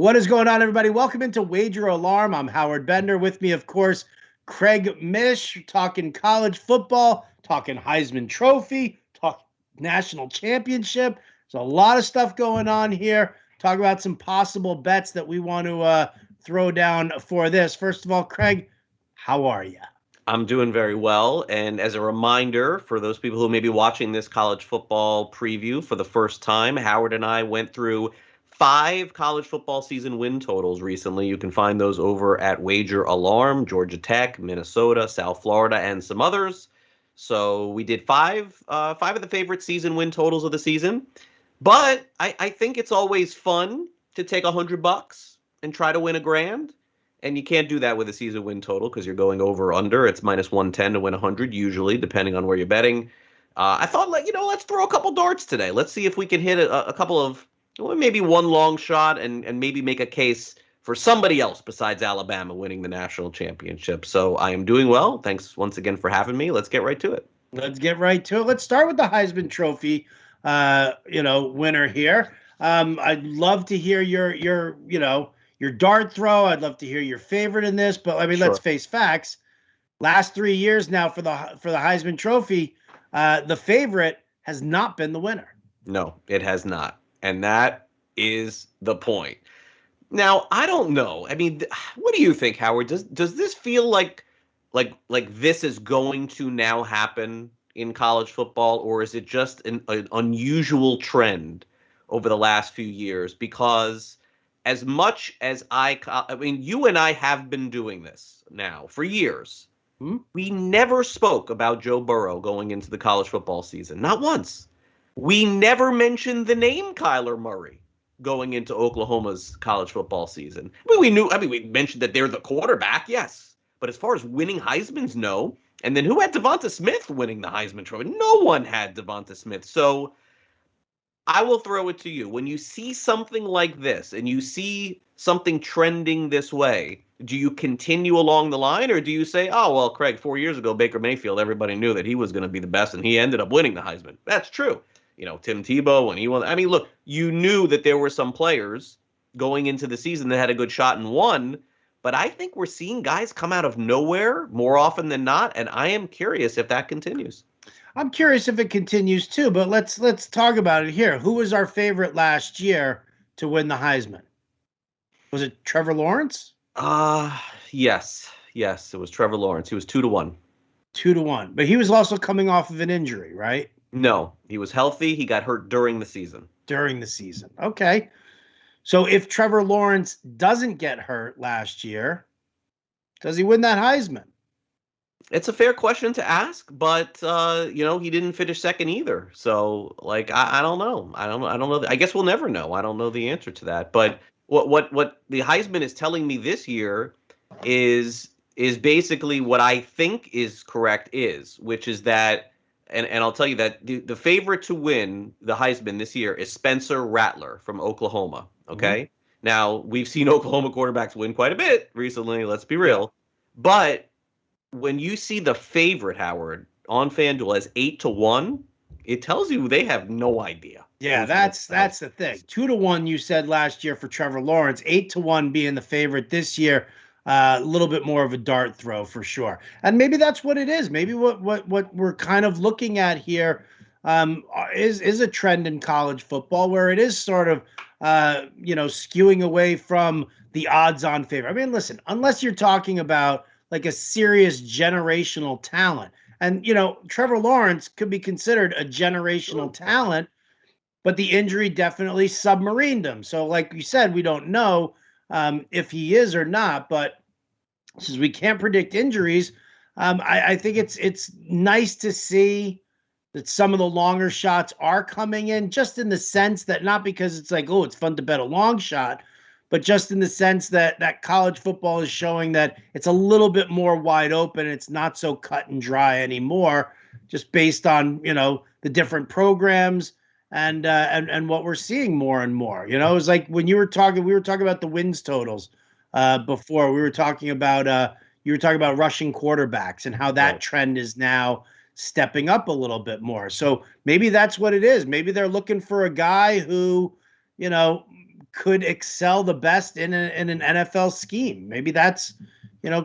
What is going on, everybody? Welcome into Wager Alarm. I'm Howard Bender. With me, of course, Craig Mish, talking college football, talking Heisman Trophy, talk national championship. There's a lot of stuff going on here. Talk about some possible bets that we want to throw down for this. First of all, Craig, how are you? I'm doing very well. And as a reminder, for those people who may be watching this college football preview for the first time, Howard and I went through 5 college football season win totals recently. You can find those over at Wager Alarm, Georgia Tech, Minnesota, South Florida, and some others. So we did five of the favorite season win totals of the season. But I think it's always fun to take $100 and try to win a grand. And you can't do that with a season win total because you're going over or under. It's minus 110 to win 100 usually, depending on where you're betting. I thought, let's throw a couple darts today. Let's see if we can hit a couple of, well, maybe one long shot and maybe make a case for somebody else besides Alabama winning the national championship. So I am doing well. Thanks once again for having me. Let's get right to it. Let's get right to it. Let's start with the Heisman Trophy, winner here. I'd love to hear your dart throw. I'd love to hear your favorite in this, but I mean, let's face facts. Last 3 years now for the Heisman Trophy, the favorite has not been the winner. No, it has not, and that is the point. Now, I don't know. I mean, what do you think, Howard? Does this feel like this is going to now happen in college football, or is it just an unusual trend over the last few years? Because as much as I mean, you and I have been doing this now for years. We never spoke about Joe Burrow going into the college football season. Not once. We never mentioned the name Kyler Murray going into Oklahoma's college football season. We mentioned that they're the quarterback, yes. But as far as winning Heismans, no. And then who had Devonta Smith winning the Heisman Trophy? No one had Devonta Smith. So I will throw it to you. When you see something like this and you see something trending this way, do you continue along the line or do you say, oh, well, Craig, 4 years ago, Baker Mayfield, everybody knew that he was going to be the best and he ended up winning the Heisman. That's true. Tim Tebow, when he won. I mean, look, you knew that there were some players going into the season that had a good shot and won. But I think we're seeing guys come out of nowhere more often than not. And I am curious if that continues. I'm curious if it continues too, but let's talk about it here. Who was our favorite last year to win the Heisman? Was it Trevor Lawrence? Yes, it was Trevor Lawrence. He was 2-1. 2-1, but he was also coming off of an injury, right? No, he was healthy. He got hurt during the season. Okay. So if Trevor Lawrence doesn't get hurt last year, does he win that Heisman? It's a fair question to ask, but he didn't finish second either. So, I don't know. I don't know. I guess we'll never know. I don't know the answer to that. But what the Heisman is telling me this year is basically what I think is correct which is that, and I'll tell you that the favorite to win the Heisman this year is Spencer Rattler from Oklahoma. Okay. Mm-hmm. Now we've seen Oklahoma quarterbacks win quite a bit recently. Let's be real, but when you see the favorite, Howard, on FanDuel as 8-1, it tells you they have no idea. Yeah, that's the thing. 2-1 you said last year for Trevor Lawrence, 8-1 being the favorite this year. A little bit more of a dart throw for sure. And maybe that's what it is. Maybe what we're kind of looking at here is a trend in college football where it is sort of skewing away from the odds-on favor. I mean, listen, unless you're talking about like a serious generational talent. And, Trevor Lawrence could be considered a generational talent, but the injury definitely submarined him. So like you said, we don't know if he is or not, but since we can't predict injuries, I think it's nice to see that some of the longer shots are coming in, just in the sense that not because it's like, oh, it's fun to bet a long shot, but just in the sense that college football is showing that it's a little bit more wide open. It's not so cut and dry anymore, just based on, the different programs and what we're seeing more and more. It was like when we were talking about the wins totals before. We were talking about you were talking about rushing quarterbacks and how that trend is now stepping up a little bit more. So maybe that's what it is. Maybe they're looking for a guy who, could excel the best in an NFL scheme. Maybe that's,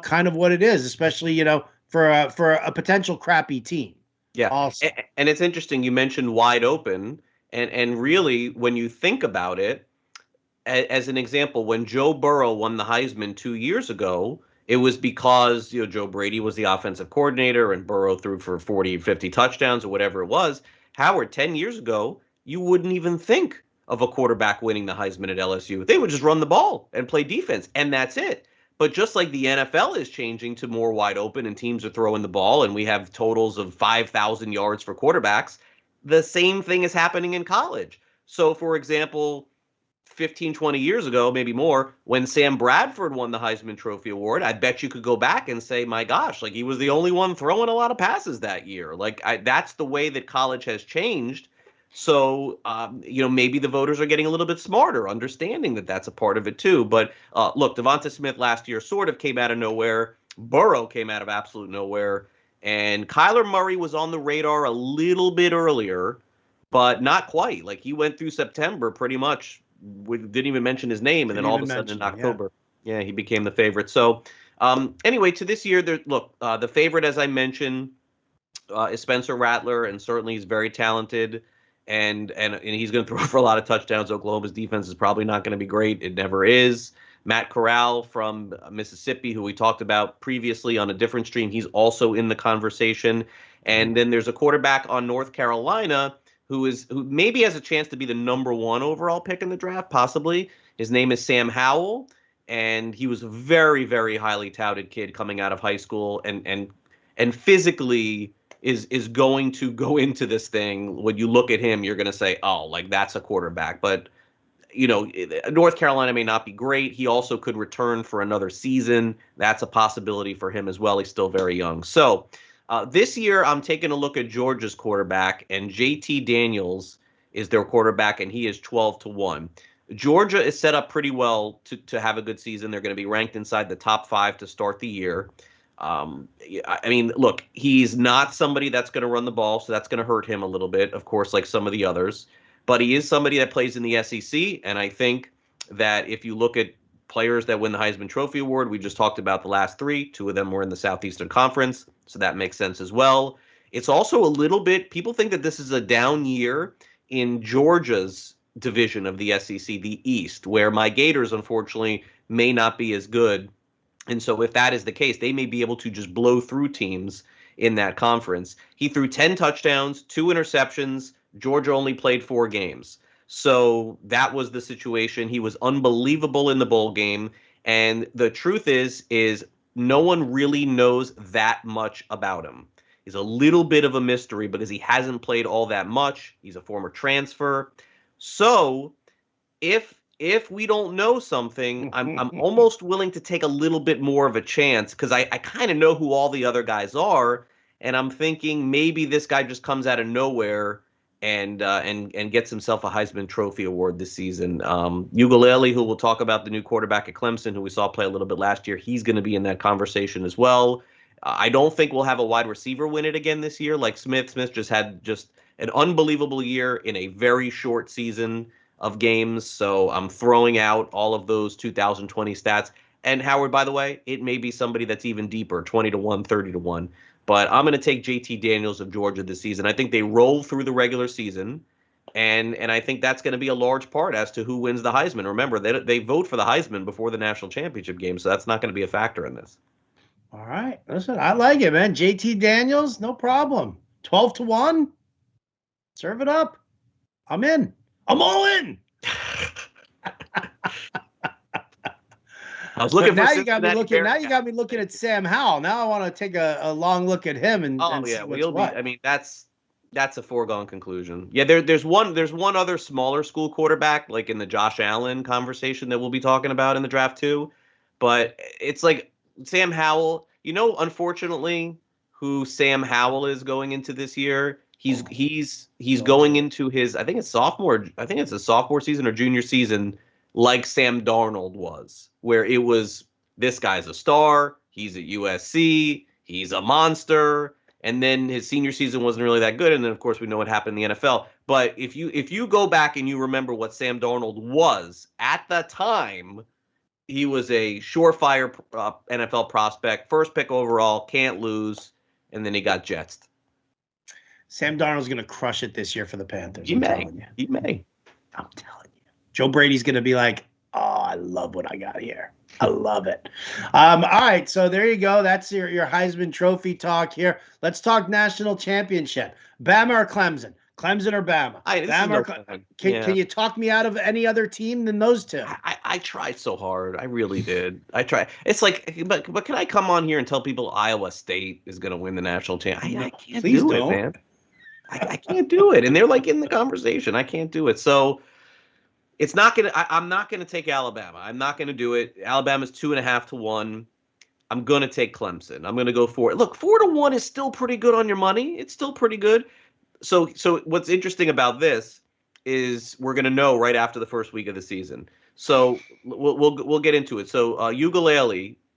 kind of what it is, especially, for a potential crappy team. Yeah. Also. And it's interesting. You mentioned wide open. And really, when you think about it, as an example, when Joe Burrow won the Heisman 2 years ago, it was because Joe Brady was the offensive coordinator and Burrow threw for 40, 50 touchdowns or whatever it was. Howard, 10 years ago, you wouldn't even think of a quarterback winning the Heisman at LSU. They would just run the ball and play defense, and that's it. But just like the NFL is changing to more wide open and teams are throwing the ball and we have totals of 5,000 yards for quarterbacks, the same thing is happening in college. So, for example, 15, 20 years ago, maybe more, when Sam Bradford won the Heisman Trophy Award, I bet you could go back and say, my gosh, like he was the only one throwing a lot of passes that year. Like that's the way that college has changed. So, maybe the voters are getting a little bit smarter, understanding that that's a part of it too. But look, Devonta Smith last year sort of came out of nowhere. Burrow came out of absolute nowhere. And Kyler Murray was on the radar a little bit earlier, but not quite. Like he went through September pretty much. We didn't even mention his name, and then all of a sudden in October, yeah, he became the favorite. So, anyway, to this year, the favorite, as I mentioned, is Spencer Rattler, and certainly he's very talented, and he's going to throw for a lot of touchdowns. Oklahoma's defense is probably not going to be great; it never is. Matt Corral from Mississippi, who we talked about previously on a different stream, he's also in the conversation. And then there's a quarterback on North Carolina who maybe has a chance to be the number 1 overall pick in the draft, possibly. His name is Sam Howell, and he was a very, very highly touted kid coming out of high school, and physically is going to go into this thing. When you look at him, you're going to say, oh, like that's a quarterback. But North Carolina may not be great. He also could return for another season. That's a possibility for him as well. He's still very young. So this year, I'm taking a look at Georgia's quarterback, and JT Daniels is their quarterback, and he is 12-1. Georgia is set up pretty well to have a good season. They're going to be ranked inside the top 5 to start the year. I mean, look, he's not somebody that's going to run the ball, so that's going to hurt him a little bit, of course, like some of the others. But he is somebody that plays in the SEC, and I think that if you look at players that win the Heisman Trophy Award, we just talked about the last 3. 2 of them were in the Southeastern Conference, so that makes sense as well. It's also a little bit, people think that this is a down year in Georgia's division of the SEC, the East, where my Gators, unfortunately, may not be as good. And so if that is the case, they may be able to just blow through teams in that conference. He threw 10 touchdowns, 2 interceptions. Georgia only played 4 games. So that was the situation. He was unbelievable in the bowl game. And the truth is no one really knows that much about him. He's a little bit of a mystery because he hasn't played all that much. He's a former transfer. So if we don't know something, I'm almost willing to take a little bit more of a chance because I kind of know who all the other guys are. And I'm thinking maybe this guy just comes out of nowhere and gets himself a Heisman Trophy award this season. Ugalele, who we'll talk about, the new quarterback at Clemson, who we saw play a little bit last year, he's going to be in that conversation as well. I don't think we'll have a wide receiver win it again this year like Smith. Smith just had an unbelievable year in a very short season of games. So I'm throwing out all of those 2020 stats. And Howard, by the way, it may be somebody that's even deeper, 20-1, 30-1. But I'm going to take JT Daniels of Georgia this season. I think they roll through the regular season, and I think that's going to be a large part as to who wins the Heisman. Remember, they vote for the Heisman before the national championship game, so that's not going to be a factor in this. All right. Listen, I like it, man. JT Daniels, no problem. 12-1. Serve it up. I'm in. I'm all in. I was looking now for you got me looking. Now you got me looking at Sam Howell. Now I want to take a long look at him and yeah, see what's what. I mean, that's a foregone conclusion. Yeah, there's one other smaller school quarterback, like in the Josh Allen conversation that we'll be talking about in the draft too. But it's like Sam Howell. Unfortunately, who Sam Howell is going into this year. He's going into his I think it's a sophomore season or junior season, like Sam Darnold was, where it was this guy's a star, he's at USC, he's a monster, And then his senior season wasn't really that good. And then, of course, we know what happened in the NFL. But if you go back and you remember what Sam Darnold was at the time, he was a surefire NFL prospect, first pick overall, can't lose, and then he got jetsed. Sam Darnold's going to crush it this year for the Panthers. He may. I'm telling you. Joe Brady's going to be like, oh, I love what I got here. I love it. All right, so there you go. That's your Heisman Trophy talk here. Let's talk national championship. Bama or Clemson? Clemson or Bama? Can you talk me out of any other team than those two? I tried so hard. I really did. I tried. It's like, but can I come on here and tell people Iowa State is going to win the national championship? I can't do it, man. I can't do it. And they're like in the conversation. I can't do it. So it's not going to, I'm not going to take Alabama. I'm not going to do it. Alabama's 2.5 to 1. I'm going to take Clemson. I'm going to go for it. Look, 4 to 1 is still pretty good on your money. It's still pretty good. So what's interesting about this is we're going to know right after the first week of the season. So we'll get into it. So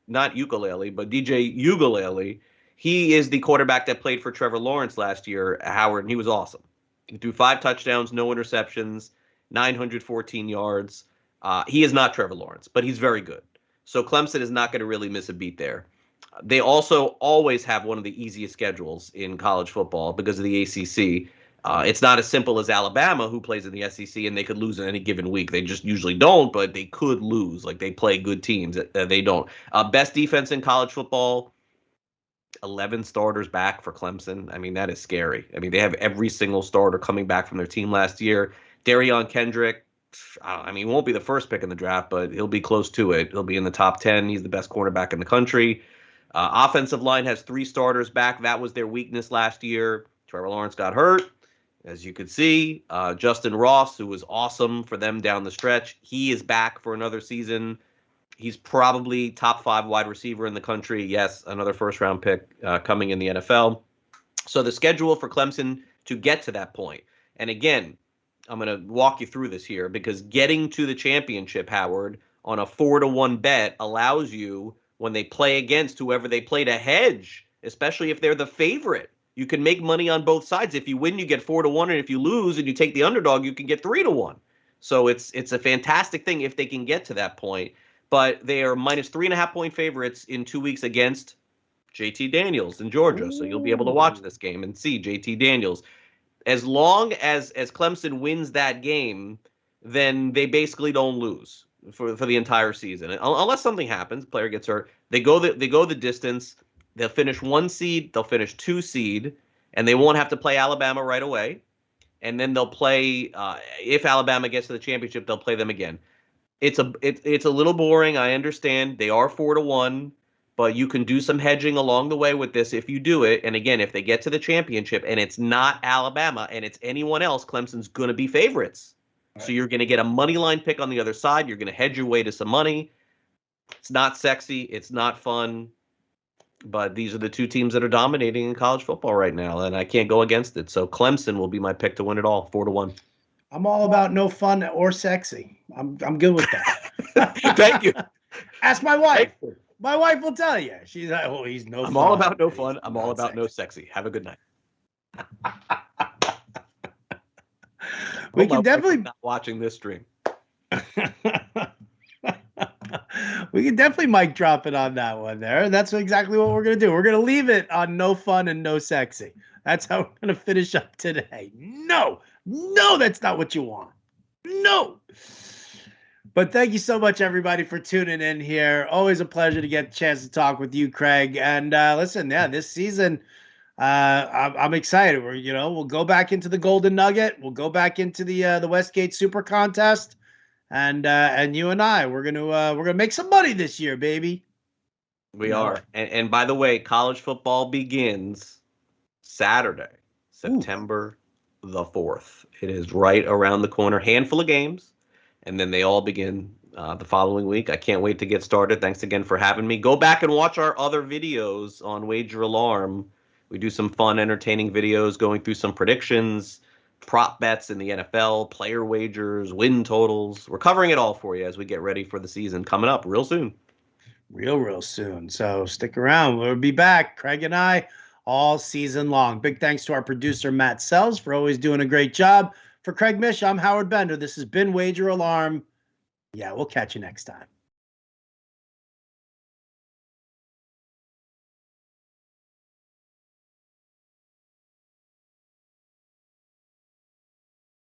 not ukulele, but DJ Ukulele, he is the quarterback that played for Trevor Lawrence last year, Howard, and he was awesome. He threw 5 touchdowns, no interceptions, 914 yards. He is not Trevor Lawrence, but he's very good. So Clemson is not going to really miss a beat there. They also always have one of the easiest schedules in college football because of the ACC. It's not as simple as Alabama, who plays in the SEC, and they could lose in any given week. They just usually don't, but they could lose. Like, they play good teams. They don't. Best defense in college football, 11 starters back for Clemson. I mean, that is scary. I mean, they have every single starter coming back from their team last year. Darion Kendrick, I mean, he won't be the first pick in the draft, but he'll be close to it. He'll be in the top 10. He's the best cornerback in the country. Offensive line has 3 starters back. That was their weakness last year. Trevor Lawrence got hurt, as you could see. Justin Ross, who was awesome for them down the stretch, he is back for another season. He's probably top 5 wide receiver in the country. Yes, another first-round pick coming in the NFL. So the schedule for Clemson to get to that point. And again, I'm going to walk you through this here because getting to the championship, Howard, on a 4 to 1 bet allows you, when they play against whoever they play, to hedge, especially if they're the favorite. You can make money on both sides. If you win, you get 4 to 1, and if you lose and you take the underdog, you can get 3 to 1. So it's a fantastic thing if they can get to that point. But they are minus 3.5 point favorites in 2 weeks against JT Daniels in Georgia. Ooh. So you'll be able to watch this game and see JT Daniels. As long as Clemson wins that game, then they basically don't lose for the entire season, unless something happens. Player gets hurt. They go the distance. They'll finish 1 seed. They'll finish 2 seed, and they won't have to play Alabama right away. And then they'll play. If Alabama gets to the championship, they'll play them again. It's a little boring. I understand. They are 4 to 1, but you can do some hedging along the way with this if you do it. And again, if they get to the championship and it's not Alabama and it's anyone else, Clemson's going to be favorites. Right. So you're going to get a money line pick on the other side. You're going to hedge your way to some money. It's not sexy. It's not fun. But these are the 2 teams that are dominating in college football right now, and I can't go against it. So Clemson will be my pick to win it all, 4 to 1. I'm all about no fun or sexy. I'm good with that. Thank you. Ask my wife. My wife will tell you. She's like, oh, he's no fun. I'm all about no fun. I'm all about no sexy. Have a good night. We can definitely not watching this stream. We can definitely mic drop it on that one there. That's exactly what we're going to do. We're going to leave it on no fun and no sexy. That's how we're going to finish up today. No, that's not what you want. No. But thank you so much, everybody, for tuning in here. Always a pleasure to get a chance to talk with you, Craig. And listen, this season, I'm excited. We'll go back into the Golden Nugget. We'll go back into the Westgate Super Contest. And you and I, we're gonna make some money this year, baby. We are. And by the way, college football begins Saturday, September the 4th. It is right around the corner. Handful of games, and then they all begin the following week. I can't wait to get started. Thanks again for having me. Go back and watch our other videos on Wager Alarm. We do some fun, entertaining videos going through some predictions, prop bets in the NFL, player wagers, win totals. We're covering it all for you as we get ready for the season coming up real soon. Real soon. So stick around. We'll be back, Craig and I, all season long. Big thanks to our producer, Matt Sells, for always doing a great job. For Craig Mish, I'm Howard Bender. This has been Wager Alarm. Yeah, we'll catch you next time.